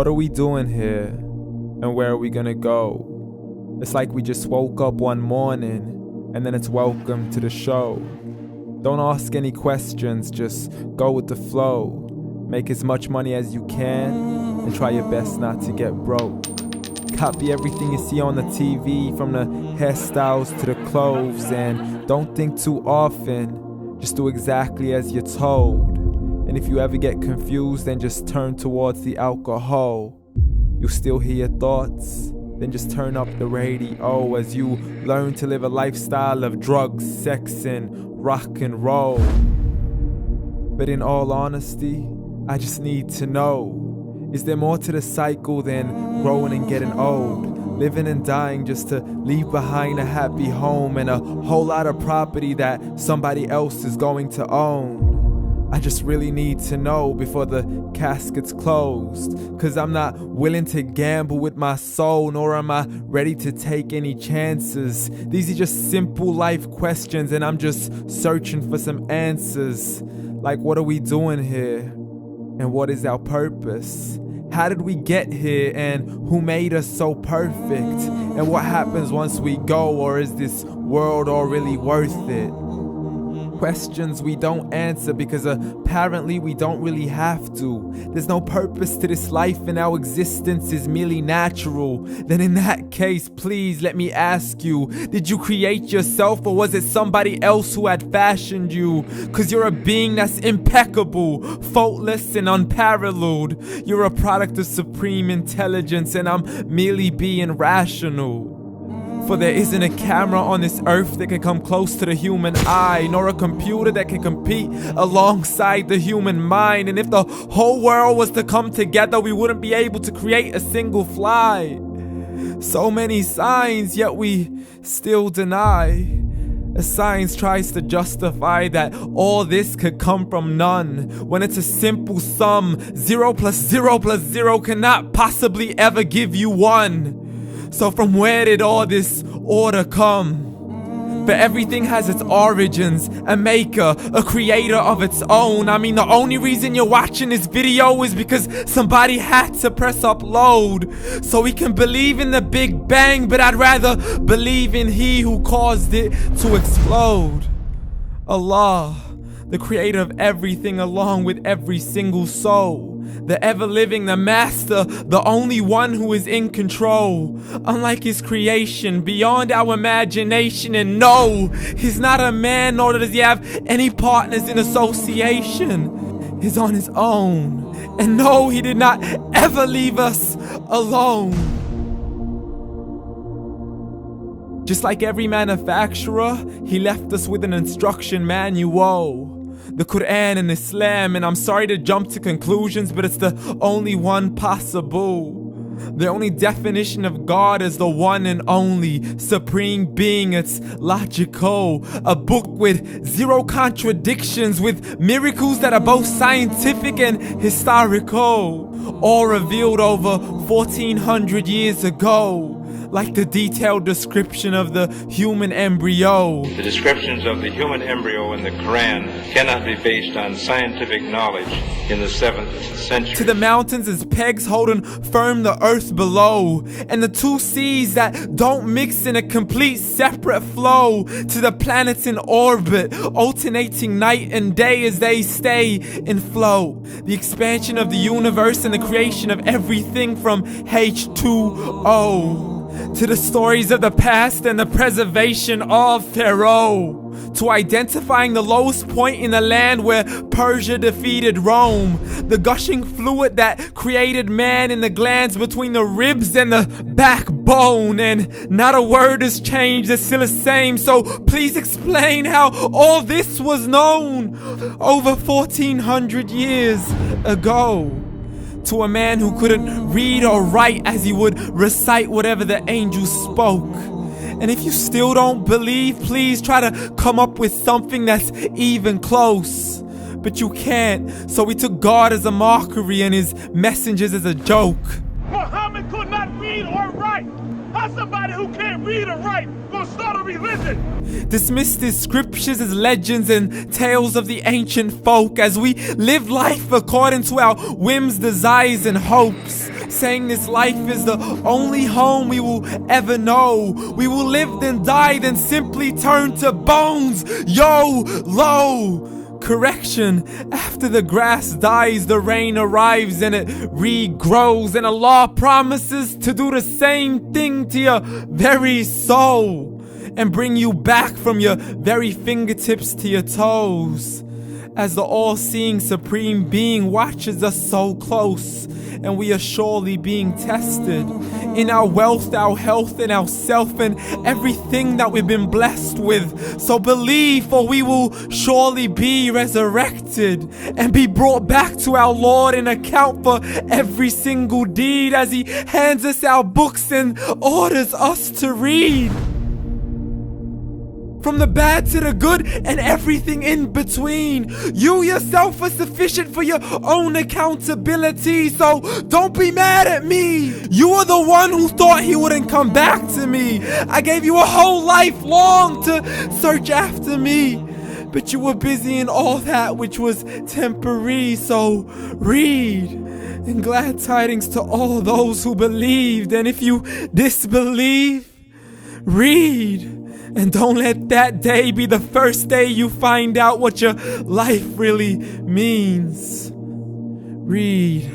What are we doing here? And where are we gonna go? It's like we just woke up one morning and then it's welcome to the show. Don't ask any questions, just go with the flow. Make as much money as you can and try your best not to get broke. Copy everything you see on the TV, from the hairstyles to the clothes, and don't think too often, just do exactly as you're told. And if you ever get confused, then just turn towards the alcohol. You'll still hear your thoughts, then just turn up the radio as you learn to live a lifestyle of drugs, sex, and rock and roll. But in all honesty, I just need to know, is there more to the cycle than growing and getting old? Living and dying just to leave behind a happy home and a whole lot of property that somebody else is going to own. I just really need to know before the casket's closed, 'cause I'm not willing to gamble with my soul, nor am I ready to take any chances. These are just simple life questions and I'm just searching for some answers. Like, what are we doing here? And what is our purpose? How did we get here, and who made us so perfect? And what happens once we go, or is this world all really worth it? Questions we don't answer because apparently we don't really have to. There's no purpose to this life and our existence is merely natural. Then in that case, please let me ask you, did you create yourself, or was it somebody else who had fashioned you? 'Cause you're a being that's impeccable, faultless and unparalleled. You're a product of supreme intelligence and I'm merely being rational. For there isn't a camera on this earth that can come close to the human eye, nor a computer that can compete alongside the human mind. And if the whole world was to come together, we wouldn't be able to create a single fly. So many signs, yet we still deny. As science tries to justify that all this could come from none, when it's a simple sum. 0 plus 0 plus 0 cannot possibly ever give you 1. So from where did all this order come? But everything has its origins, a maker, a creator of its own. I mean, the only reason you're watching this video is because somebody had to press upload. So we can believe in the Big Bang, but I'd rather believe in He who caused it to explode. Allah, the creator of everything along with every single soul. The ever-living, the master, the only one who is in control. Unlike his creation, beyond our imagination. And no, he's not a man, nor does he have any partners in association. He's on his own. And no, he did not ever leave us alone. Just like every manufacturer, he left us with an instruction manual. The Quran and Islam, and I'm sorry to jump to conclusions, but it's the only one possible. The only definition of God is the one and only supreme being. It's logical, a book with 0 contradictions, with miracles that are both scientific and historical, all revealed over 1400 years ago. Like the detailed description of the human embryo. The descriptions of the human embryo in the Quran cannot be based on scientific knowledge in the 7th century. To the mountains as pegs holding firm the earth below, and the 2 seas that don't mix in a complete separate flow. To the planets in orbit, alternating night and day as they stay in flow. The expansion of the universe and the creation of everything from H2O. To the stories of the past and the preservation of Pharaoh. To identifying the lowest point in the land where Persia defeated Rome. The gushing fluid that created man in the glands between the ribs and the backbone. And not a word has changed, it's still the same. So please explain how all this was known over 1400 years ago. To a man who couldn't read or write, as he would recite whatever the angels spoke. And if you still don't believe, please try to come up with something that's even close. But you can't, so we took God as a mockery and his messengers as a joke. Muhammad could not read or write. How somebody who can't read or write gonna start a religion? Dismiss these scriptures as legends and tales of the ancient folk as we live life according to our whims, desires, and hopes. Saying this life is the only home we will ever know. We will live then die, then simply turn to bones. YOLO! Correction, after the grass dies, the rain arrives and it regrows, and Allah promises to do the same thing to your very soul and bring you back from your very fingertips to your toes, as the all-seeing supreme being watches us so close, and we are surely being tested in our wealth, our health, and our self, and everything that we've been blessed with. So believe, for we will surely be resurrected and be brought back to our Lord and account for every single deed as He hands us our books and orders us to read. From the bad to the good and everything in between. You yourself are sufficient for your own accountability, so don't be mad at me. You are the one who thought He wouldn't come back to me. I gave you a whole life long to search after me, but you were busy in all that which was temporary, so read. And glad tidings to all those who believed, and if you disbelieve, read. And don't let that day be the first day you find out what your life really means. Read.